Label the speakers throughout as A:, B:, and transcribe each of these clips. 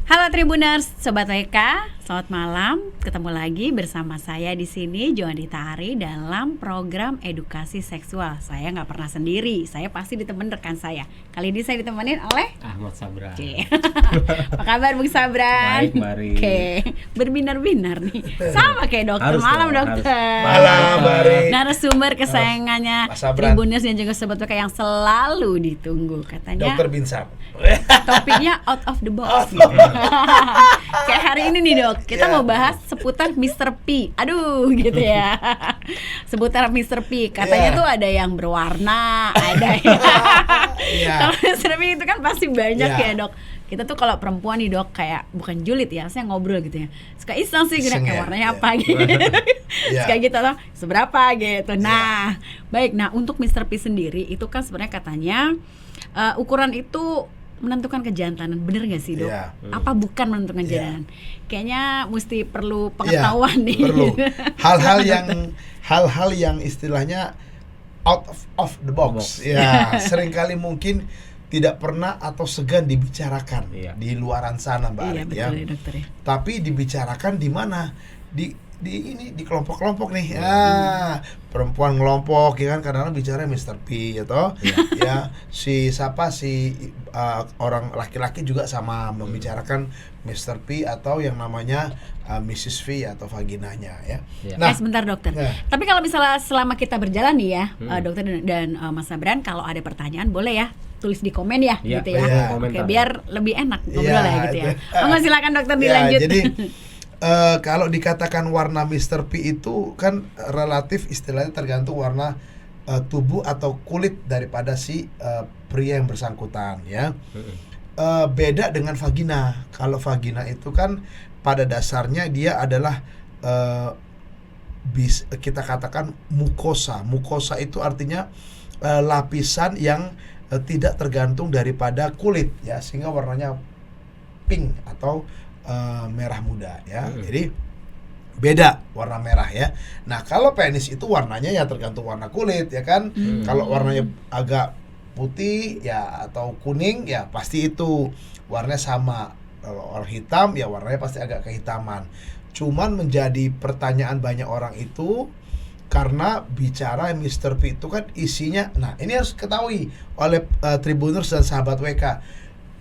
A: Halo Tribuners, Sobat WK, selamat malam. Ketemu lagi bersama saya di sini, Joandita Ari, dalam program edukasi seksual. Saya nggak pernah sendiri, saya pasti ditemenin rekan saya. Kali ini saya ditemenin oleh
B: Ahmad Sabran.
A: Apa kabar Bung Sabran?
B: Baik, Bari.
A: Oke, berbinar-binar nih. Sama kayak dokter.
B: Harus
A: Malam
B: dong,
A: dokter.
C: Malam, Bari.
A: Narasumber kesayangannya
C: Mas Sabran.
A: Tribuners dan juga Sobat WK yang selalu ditunggu. Katanya
C: Dokter Binsar.
A: topiknya out of the box. Kayak hari ini nih dok, kita mau bahas seputar Mr. P. Aduh gitu ya. Seputar Mr. P. Katanya tuh ada yang berwarna, ada yang Kalau Mr. P itu kan pasti banyak ya dok. Kita tuh kalau perempuan nih dok, kayak bukan julid ya, saya ngobrol gitu ya, suka iseng sih gini, kayak warnanya apa gitu. Suka gitu loh, seberapa gitu. Nah baik, nah untuk Mr. P sendiri itu kan sebenarnya katanya ukuran itu menentukan kejantanan, bener nggak sih dok? Apa bukan menentukan kejantanan? Kayaknya mesti perlu pengetahuan nih.
C: Perlu hal-hal yang istilahnya out of the box. Ya, seringkali mungkin tidak pernah atau segan dibicarakan di luaran sana, Mbak Arit,
A: betul ya dokter ya.
C: Tapi dibicarakan di mana? Di kelompok-kelompok nih. Perempuan ngelompok ya kan, kadang-kadang bicara Mr. P atau ya si orang laki-laki juga sama membicarakan Mr. P atau yang namanya Mrs. V atau vaginanya ya.
A: Nah, sebentar dokter. Tapi kalau misalnya selama kita berjalan nih ya, dokter dan Mas Sabran, kalau ada pertanyaan boleh ya tulis di komen ya, gitu ya. Oke, biar lebih enak ngobrol ya gitu ya. Monggo silakan dokter dilanjut.
C: Jadi kalau dikatakan warna Mr. P itu kan relatif, istilahnya tergantung warna tubuh atau kulit daripada si pria yang bersangkutan ya. Beda dengan vagina. Kalau vagina itu kan pada dasarnya dia adalah kita katakan mukosa. Mukosa itu artinya lapisan yang tidak tergantung daripada kulit ya, sehingga warnanya pink atau merah muda ya. Jadi beda warna merah ya. Nah, kalau penis itu warnanya ya tergantung warna kulit ya kan. Kalau warnanya agak putih ya atau kuning ya pasti itu warnanya sama. Kalau orang hitam ya warnanya pasti agak kehitaman. Cuman menjadi pertanyaan banyak orang itu karena bicara Mr. P itu kan isinya. Nah, ini harus ketahui oleh Tribuners dan sahabat WK.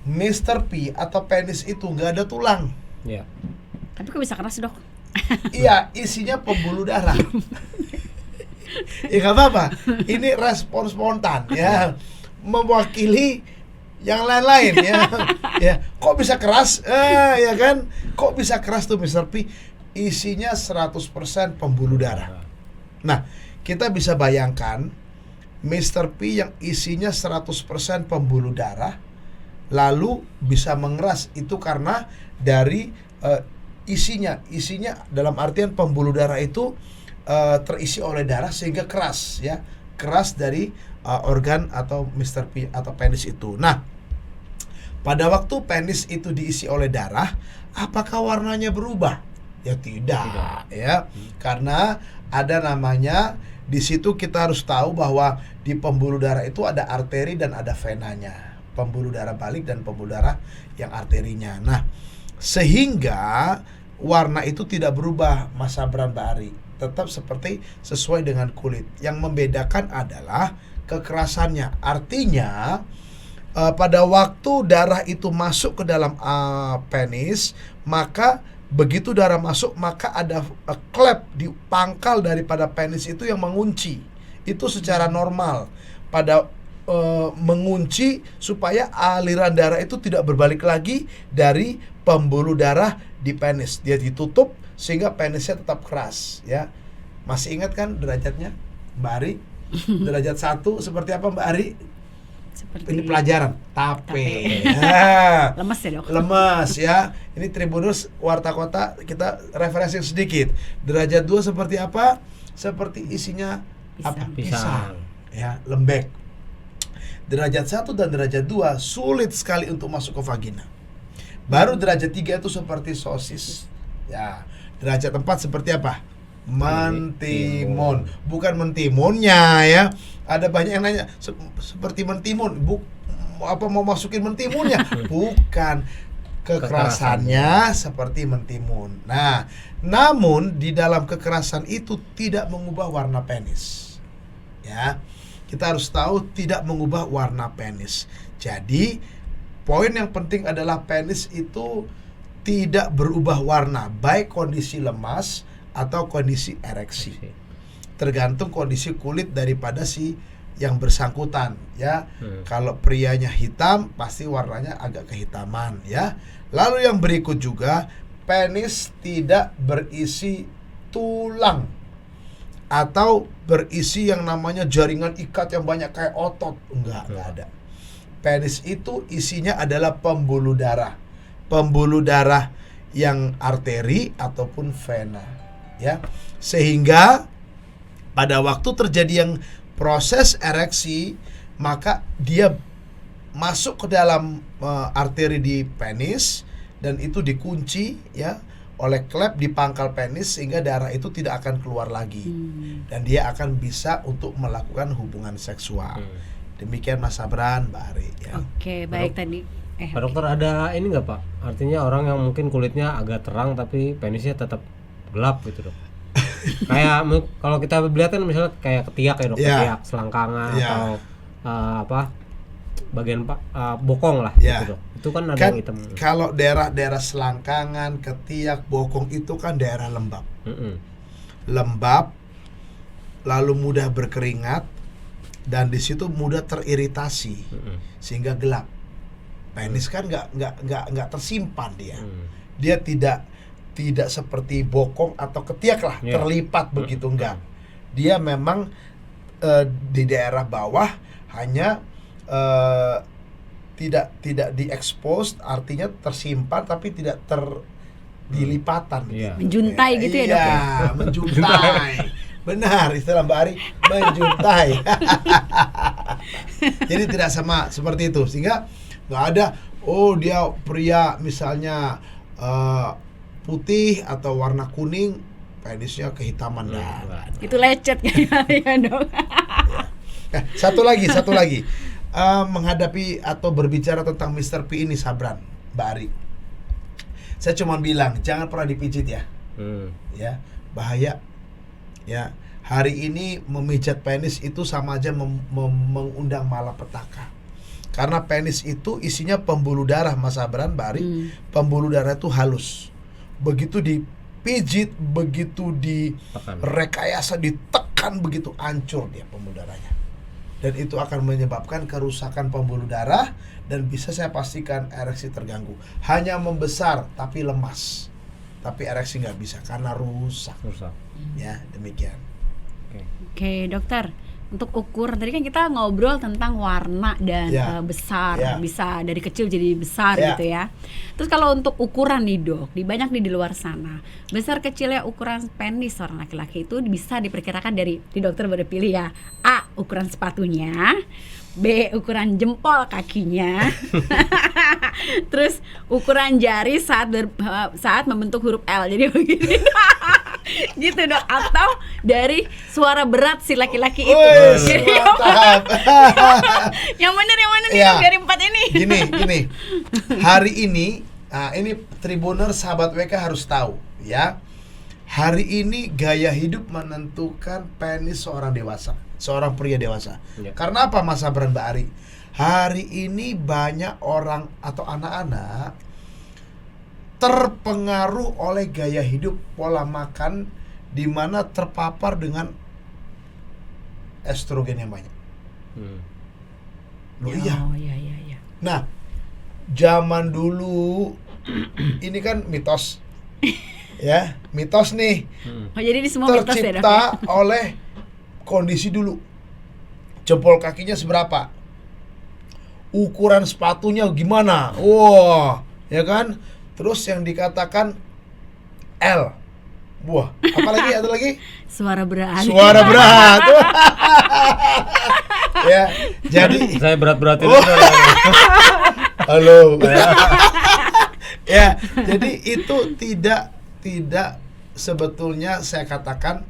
C: Mr. P atau penis itu nggak ada tulang.
B: Iya.
A: Tapi kok bisa keras dok?
C: Iya, isinya pembuluh darah. Ya nggak apa-apa. Ini respon spontan ya, mewakili yang lain-lain ya. Ya, kok bisa keras? Ya kan? Kok bisa keras tuh Mr. P? Isinya 100% pembuluh darah. Nah, kita bisa bayangkan Mr. P yang isinya 100% pembuluh darah lalu bisa mengeras, itu karena dari isinya dalam artian pembuluh darah itu terisi oleh darah sehingga keras ya, keras dari organ atau Mr. P atau penis itu. Nah, pada waktu penis itu diisi oleh darah, apakah warnanya berubah? Ya tidak. Ya, karena ada namanya, di situ kita harus tahu bahwa di pembuluh darah itu ada arteri dan ada venanya. Pembuluh darah balik dan pembuluh darah yang arterinya. Nah, sehingga warna itu tidak berubah, Mas Sabran, Mbak Ari. Tetap seperti sesuai dengan kulit. Yang membedakan adalah kekerasannya. Artinya pada waktu darah itu masuk ke dalam penis, maka begitu darah masuk, maka ada klep di pangkal daripada penis itu yang mengunci. Itu secara normal pada mengunci supaya aliran darah itu tidak berbalik lagi dari pembuluh darah di penis. Dia ditutup sehingga penisnya tetap keras ya. Masih ingat kan derajatnya, Mbak Ari? Derajat 1 seperti apa, Mbak Ari?
A: Seperti
C: ini pelajaran tape.
A: Lemes ya dok?
C: Lemes ya. Ini Tribuners Warta Kota, kita referensi sedikit. Derajat 2 seperti apa? Seperti isinya pisang. Ya, lembek. Derajat 1 dan derajat 2 sulit sekali untuk masuk ke vagina. Baru derajat 3 itu seperti sosis. Ya, derajat 4 seperti apa? Mentimun. Bukan mentimunnya ya. Ada banyak yang nanya seperti mentimun. Apa mau masukin mentimunnya? Bukan. kekerasannya seperti mentimun. Nah, namun di dalam kekerasan itu tidak mengubah warna penis. Ya. Kita harus tahu tidak mengubah warna penis. Jadi, poin yang penting adalah penis itu tidak berubah warna, baik kondisi lemas atau kondisi ereksi. Tergantung kondisi kulit daripada si yang bersangkutan, ya. Kalau prianya hitam, pasti warnanya agak kehitaman, ya. Lalu yang berikut juga, penis tidak berisi tulang atau berisi yang namanya jaringan ikat yang banyak kayak otot. Enggak ada. Penis itu isinya adalah pembuluh darah. Pembuluh darah yang arteri ataupun vena, ya. Sehingga pada waktu terjadi yang proses ereksi, maka dia masuk ke dalam arteri di penis dan itu dikunci, ya, oleh klep di pangkal penis sehingga darah itu tidak akan keluar lagi dan dia akan bisa untuk melakukan hubungan seksual. Demikian Mas Sabran, Mbak Ari, ya.
A: Oke, baik tadi.
B: Pak dokter, ada ini nggak Pak? Artinya orang yang mungkin kulitnya agak terang tapi penisnya tetap gelap gitu dok. Kayak kalau kita lihat kan misalnya kayak ketiak ya dok, ketiak selangkangan atau bagian bokong lah gitu dok. Itu kan ada yang hitam.
C: Kalau daerah-daerah selangkangan, ketiak, bokong itu kan daerah lembab. Lembab, lalu mudah berkeringat dan di situ mudah teriritasi sehingga gelap. Penis kan nggak tersimpan dia. Dia tidak seperti bokong atau ketiak lah terlipat begitu, enggak. Dia memang di daerah bawah hanya tidak diekspos, artinya tersimpan tapi tidak dilipatan gitu.
A: Menjuntai gitu ya dok?
C: Iya, menjuntai. Benar istilah Mbak Ari, menjuntai. Jadi tidak sama seperti itu, sehingga nggak ada dia pria misalnya putih atau warna kuning penisnya kehitaman
A: itu lecet ya dok.
C: Satu lagi menghadapi atau berbicara tentang Mr. P ini Sabran, Mbak Ari, saya cuma bilang jangan pernah dipijit ya. Ya, bahaya ya. Hari ini memijat penis itu sama aja mengundang malapetaka. Karena penis itu isinya pembuluh darah, Mas Sabran, Mbak Ari. Pembuluh darah itu halus. Begitu dipijit, begitu direkayasa, ditekan, begitu hancur dia pembuluh darahnya. Dan itu akan menyebabkan kerusakan pembuluh darah dan bisa saya pastikan ereksi terganggu. Hanya membesar tapi lemas. Tapi ereksi nggak bisa karena rusak. Ya, demikian.
A: Oke, dokter. Untuk ukuran tadi kan kita ngobrol tentang warna dan besar, bisa dari kecil jadi besar gitu ya. Terus kalau untuk ukuran nih dok, banyak di luar sana, besar kecilnya ukuran penis seorang laki-laki itu bisa diperkirakan dari dokter berpilih ya. A, ukuran sepatunya. B, ukuran jempol kakinya. Terus ukuran jari saat membentuk huruf L. Jadi begini. Gitu dok. Atau dari suara berat si laki-laki itu. Jadi yang mana nih dari 4 ini?
C: Gini. Hari ini Tribuner sahabat WK harus tahu ya. Hari ini gaya hidup menentukan penis seorang pria dewasa. Karena apa Mas Sabran, Mbak Ari? Hari ini banyak orang atau anak-anak terpengaruh oleh gaya hidup, pola makan di mana terpapar dengan estrogen yang banyak. Iya. Nah, zaman dulu ini kan mitos. Ya, mitos nih.
A: Jadi ini semua mitos ya,
C: tercipta oleh kondisi dulu. Jempol kakinya seberapa? Ukuran sepatunya gimana? Wah, ya kan? Terus yang dikatakan L. Wah, apalagi ada lagi?
A: Suara berat.
C: Ya, jadi
B: saya berat-beratin.
C: Halo. Ya, jadi itu tidak sebetulnya saya katakan,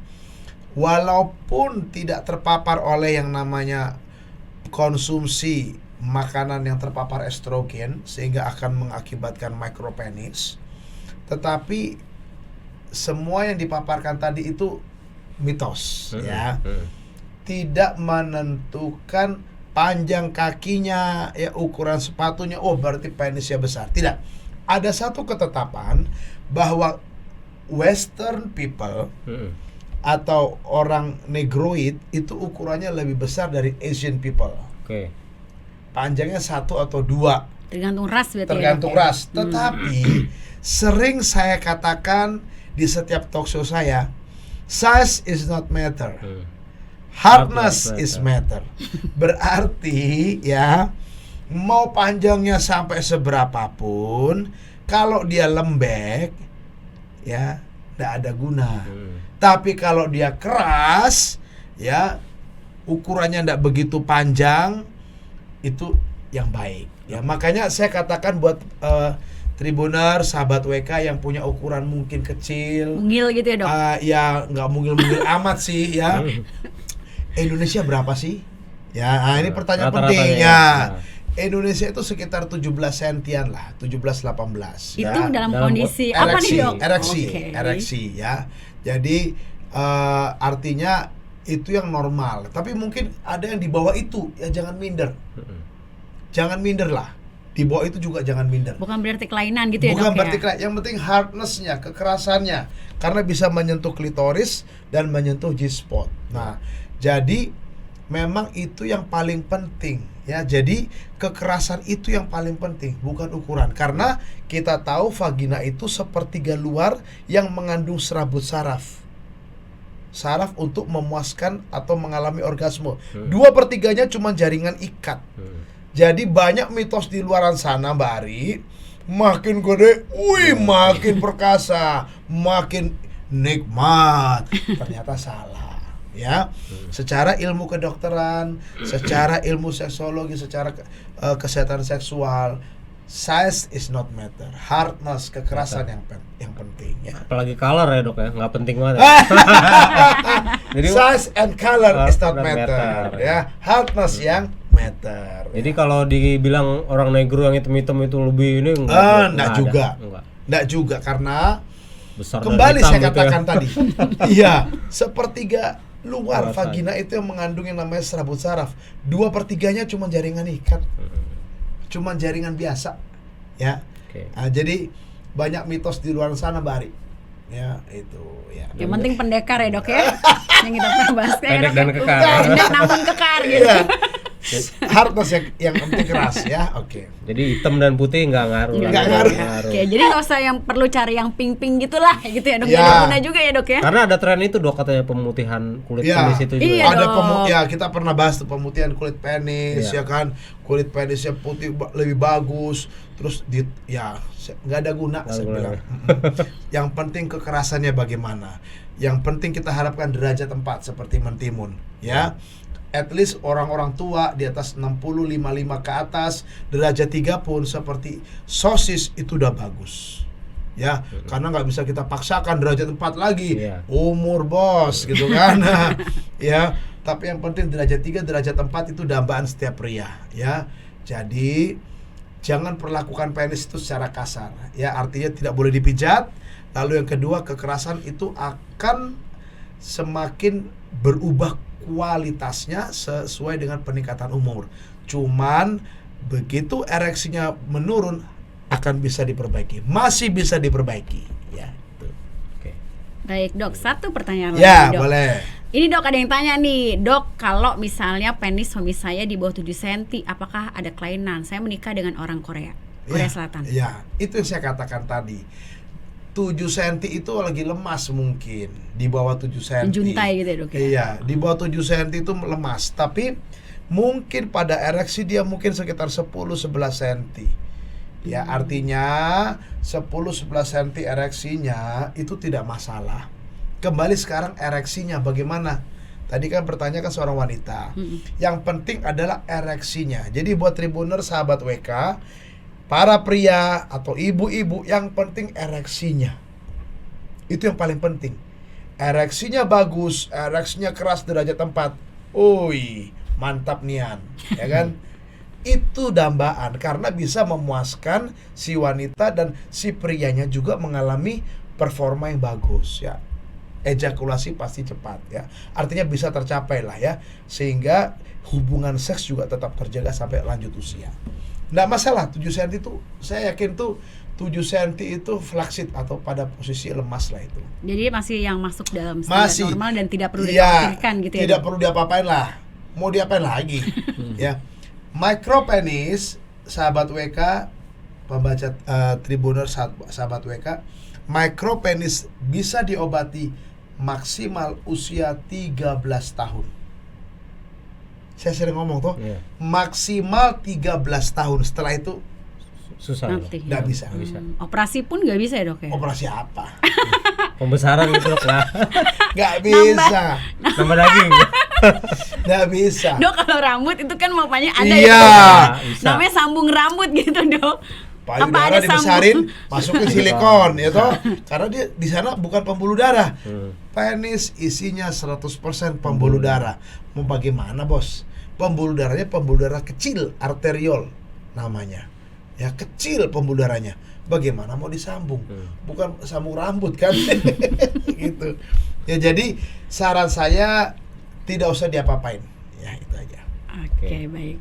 C: walaupun tidak terpapar oleh yang namanya konsumsi makanan yang terpapar estrogen sehingga akan mengakibatkan micropenis. Tetapi semua yang dipaparkan tadi itu mitos, ya. Tidak menentukan panjang kakinya, ya, ukuran sepatunya, oh berarti penisnya besar. Tidak. Ada satu ketetapan bahwa Western people atau orang negroid itu ukurannya lebih besar dari Asian people.
B: Oke.
C: Panjangnya 1 atau 2.
A: Tergantung ras berarti.
C: Tergantung
A: ya,
C: ras. Tetapi sering saya katakan di setiap talk show saya, size is not matter. Hardness is matter. Berarti ya, mau panjangnya sampai seberapapun, kalau dia lembek, ya, tidak ada guna. Tapi kalau dia keras, ya, ukurannya tidak begitu panjang, itu yang baik. Ya, makanya saya katakan buat Tribuner, sahabat WK yang punya ukuran mungkin kecil,
A: mungil gitu ya, Dok?
C: Ya nggak mungil-mungil amat sih, ya. Indonesia berapa sih? Ya, ini pertanyaan penting ya. Indonesia itu sekitar 17 sentian lah, 17-18.
A: Itu
C: ya.
A: dalam kondisi apa nih, Dok?
C: Ereksi ya. Jadi artinya itu yang normal. Tapi mungkin ada yang di bawah itu, ya jangan minder. Jangan minder lah. Di bawah itu juga jangan minder.
A: Bukan berarti kelainan gitu ya, Dok?
C: Bukan berarti kelainan. Yang penting hardness-nya, kekerasannya, karena bisa menyentuh klitoris dan menyentuh G-spot. Nah, jadi memang itu yang paling penting, ya. Jadi kekerasan itu yang paling penting, bukan ukuran. Karena kita tahu vagina itu sepertiga luar yang mengandung serabut saraf. Saraf untuk memuaskan atau mengalami orgasme. 2/3-nya cuma jaringan ikat. Jadi banyak mitos di luaran sana, Mbak Ari. Makin gede, makin perkasa, makin nikmat. Ternyata salah, ya. Secara ilmu kedokteran, secara ilmu seksologi, secara kesehatan seksual, size is not matter. Hardness, kekerasan yang penting, ya.
B: Apalagi color ya, Dok, ya, nggak penting banget. Jadi
C: size and color is not matter, ya. Hardness yang matter.
B: Jadi kalau dibilang orang negro yang hitam-hitam itu lebih ini
C: enggak juga karena
B: besar
C: kembali saya katakan
B: gitu ya.
C: tadi. Iya, sepertiga luar vagina itu yang mengandung yang namanya serabut saraf. 2/3-nya cuma jaringan ikat. Cuma jaringan biasa. Ya. Nah, jadi banyak mitos di luar sana, Bari. Ya, itu ya.
A: Yang penting pendekar ya, Dok, ya. Yang kita pernah bahas
B: pendek dan kekar.
A: Pendek namun kekar gitu.
C: Hardness yang penting keras, ya. Oke.
B: Jadi hitam dan putih nggak ngaruh.
C: Nggak ngaruh.
A: Oke, jadi nggak usah yang perlu cari yang pink-pink gitulah, gitu ya, Dok.
C: Ya.
A: Ada guna juga ya, Dok, ya.
B: Karena ada tren itu, Dok, katanya pemutihan kulit penis itu juga.
A: Iya,
C: ada
A: Dok.
C: ya, kita pernah bahas tuh pemutihan kulit penis, ya kan. Kulit penisnya putih lebih bagus. Terus nggak ada guna, saya bilang. Yang penting kekerasannya bagaimana. Yang penting kita harapkan derajat 4 seperti mentimun, ya. At least orang-orang tua di atas 60, 55 ke atas, derajat 3 pun seperti sosis itu udah bagus. Ya, karena nggak bisa kita paksakan derajat 4 lagi. Umur bos gitu kan. Ya, tapi yang penting derajat 3, derajat 4 itu dambaan setiap pria, ya. Jadi jangan perlakukan penis itu secara kasar, ya. Artinya tidak boleh dipijat. Lalu yang kedua, kekerasan itu akan semakin berubah kualitasnya sesuai dengan peningkatan umur. Cuman begitu ereksinya menurun akan bisa diperbaiki, masih bisa diperbaiki, ya.
B: Oke.
A: Baik, Dok, satu pertanyaan
C: Ya,
A: lagi, Dok.
C: boleh.
A: Ini, Dok, ada yang tanya nih, Dok, kalau misalnya penis suami saya di bawah 7 cm, apakah ada kelainan? Saya menikah dengan orang Korea Selatan.
C: Ya, itu yang saya katakan tadi. 7 cm itu lagi lemas mungkin, di bawah 7 cm.
A: Menjuntai gitu ya, Dok, ya?
C: Iya, di bawah 7 cm itu lemas, tapi mungkin pada ereksi dia mungkin sekitar 10-11 cm. Ya, artinya 10-11 cm ereksinya itu tidak masalah. Kembali sekarang ereksinya bagaimana? Tadi kan bertanya kan seorang wanita. Yang penting adalah ereksinya. Jadi buat Tribuner, sahabat WK, para pria atau ibu-ibu, yang penting ereksinya. Itu yang paling penting. Ereksinya bagus, ereksinya keras derajat 4. Mantap nian, ya kan? itu dambaan karena bisa memuaskan si wanita dan si prianya juga mengalami performa yang bagus ya. Ejakulasi pasti cepat ya. Artinya bisa tercapai lah ya. Sehingga hubungan seks juga tetap terjaga sampai lanjut usia. Nggak masalah 7 cm itu, saya yakin tuh 7 cm itu flaccid atau pada posisi lemas lah itu.
A: Jadi masih yang masuk dalam standar
C: Masih
A: normal dan tidak perlu
C: iya,
A: dikhawatirkan gitu ya.
C: tidak
A: Dok?
C: perlu diapa-apain lah. Mau diapain lagi ya. Micropenis, sahabat WK, pembaca Tribuner sahabat WK, micropenis bisa diobati maksimal usia 13 tahun. Saya sering ngomong tuh, maksimal 13 tahun. Setelah itu
B: susah.
A: Nanti,
C: nggak
A: ya.
C: bisa.
A: Operasi pun nggak bisa ya, Dok ya?
C: Operasi apa?
B: Pembesaran gitu Dok lah.
C: Nggak bisa.
B: Nambah daging.
C: Nggak bisa.
A: Dok, kalau rambut itu kan bapaknya ada
C: Iya.
A: ya.
B: Bisa.
A: Namanya sambung rambut gitu, Dok.
C: Payudara dibesarin, masukin silikon ya toh. Karena dia di sana bukan pembuluh darah. Penis isinya 100% pembuluh darah. Mau bagaimana, Bos? Pembuluh darahnya pembuluh darah kecil, arteriol namanya. Ya, kecil pembuluh darahnya. Bagaimana mau disambung? Bukan sambung rambut kan? Gitu. Ya, jadi saran saya tidak usah diapa-apain. Ya, itu aja.
A: Oke, baik.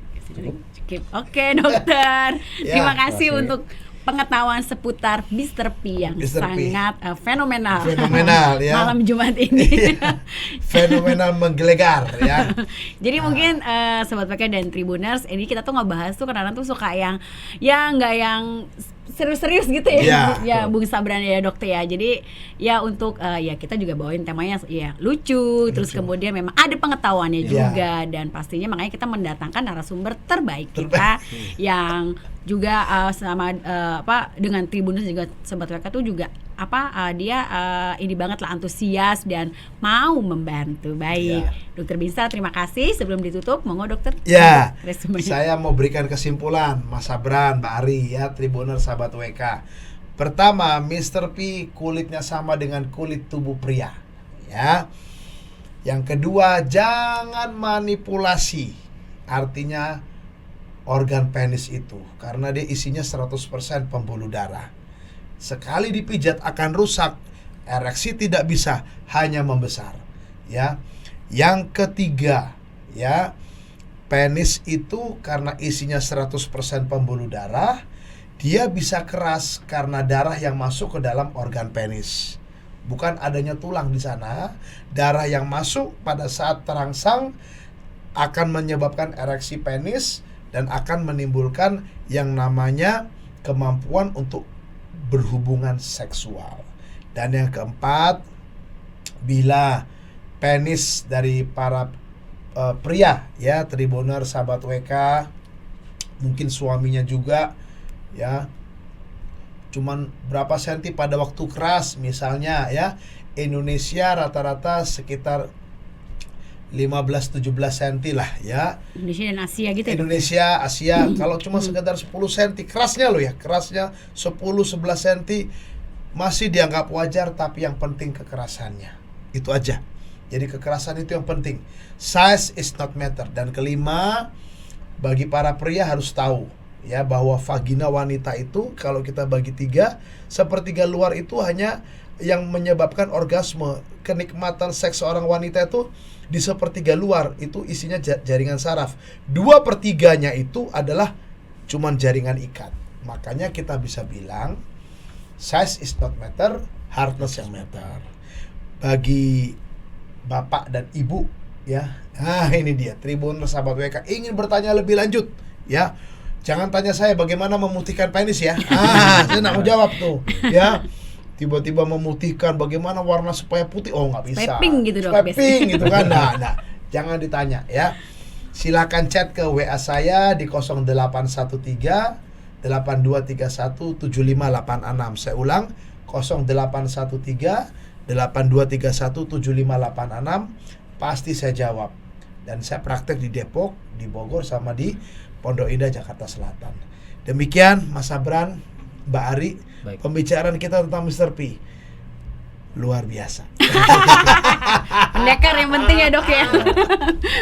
A: Skip. Oke, dokter.
C: Ya,
A: Terima kasih
B: makasih.
A: untuk pengetahuan seputar Mr. P yang
C: Mr. P.
A: sangat fenomenal.
C: Fenomenal ya.
A: Malam Jumat ini.
C: Iya. Fenomenal menggelegar ya.
A: Jadi mungkin sobat PK dan Tribuners, ini kita tuh ngebahas tuh kadang-kadang tuh suka yang nggak yang serius-serius gitu ya.
C: Iya.
A: Ya, Bung Sabran ya, dokter ya. Jadi ya untuk ya kita juga bawain temanya ya lucu, terus kemudian memang ada pengetahuannya
C: Iya.
A: juga, dan pastinya makanya kita mendatangkan narasumber terbaik kita yang juga sama dengan Tribuners juga sobat PK tuh juga dia ini banget lah, antusias dan mau membantu. Baik,
C: Ya.
A: Dokter Binsar, terima kasih. Sebelum ditutup, monggo dokter.
C: Ya,
A: Resumenya.
C: saya mau berikan kesimpulan, Mas Sabran, Mbak Ari, ya, Tribuner sahabat WK. Pertama, Mr. P kulitnya sama dengan kulit tubuh pria, ya. Yang kedua, jangan manipulasi, artinya organ penis itu, karena dia isinya 100% pembuluh darah. Sekali dipijat akan rusak, ereksi tidak bisa, hanya membesar, ya. Yang ketiga, ya, penis itu karena isinya 100% pembuluh darah, dia bisa keras karena darah yang masuk ke dalam organ penis. Bukan adanya tulang di sana, darah yang masuk pada saat terangsang akan menyebabkan ereksi penis dan akan menimbulkan yang namanya kemampuan untuk berhubungan seksual. Dan yang keempat, bila penis dari para pria, ya, Tribuner sahabat WK, mungkin suaminya juga, ya, cuman berapa senti pada waktu keras, misalnya, ya, Indonesia rata-rata sekitar 15-17 senti lah, ya.
A: Indonesia dan Asia gitu ya, Dok?
C: Indonesia, Asia, kalau cuma sekedar 10 senti kerasnya loh ya, kerasnya 10-11 senti masih dianggap wajar, tapi yang penting kekerasannya. Itu aja. Jadi kekerasan itu yang penting. Size is not matter. Dan kelima, bagi para pria harus tahu, ya, bahwa vagina wanita itu kalau kita bagi 3, sepertiga luar itu hanya yang menyebabkan orgasme. Kenikmatan seks seorang wanita itu di sepertiga luar itu isinya jaringan saraf. 2/3-nya itu adalah cuman jaringan ikat. Makanya kita bisa bilang size is not matter, hardness yang matter. Bagi bapak dan ibu, ya, nah ini dia Tribuners sahabat WK ingin bertanya lebih lanjut, ya, jangan tanya saya bagaimana memutihkan penis ya. Saya nggak mau jawab tuh, ya. Tiba-tiba memutihkan bagaimana warna supaya putih, oh nggak bisa.
A: Supaya pink gitu, Dok,
C: Supaya
A: biasanya.
C: pink gitu kan. Nah, jangan ditanya, ya. Silakan chat ke WA saya di 0813 8231 7586. Saya ulang, 0813 8231 7586. Pasti saya jawab. Dan saya praktek di Depok, di Bogor, sama di Pondok Indah, Jakarta Selatan. Demikian Mas Sabran, Mbak Ari,
B: Baik.
C: pembicaraan kita tentang Mr. P. Luar biasa.
A: Pendekar yang penting ya dok ya.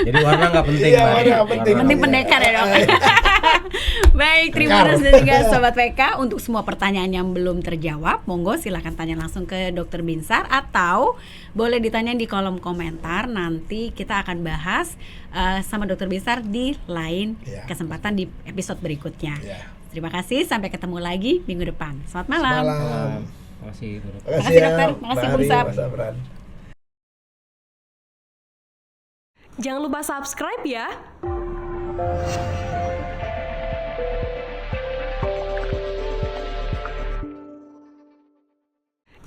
B: Jadi warna nggak penting,
C: Iya,
B: Pak.
C: warna nggak penting.
A: Penting pendekar ya dok. Baik, terima
C: Pendekar.
A: kasih juga Sobat PK. Untuk semua pertanyaan yang belum terjawab, monggo silahkan tanya langsung ke Dr. Binsar atau boleh ditanya di kolom komentar. Nanti kita akan bahas sama Dr. Binsar di lain
C: Iya.
A: kesempatan di episode berikutnya.
C: Iya.
A: Terima kasih, sampai ketemu lagi minggu depan. Selamat malam.
C: Malam.
B: Terima kasih, Bu Dok.
A: Makasih, dokter. Makasih, Bung Sap.
C: Mas Abran.
D: Jangan lupa subscribe ya.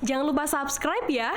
D: Jangan lupa subscribe ya.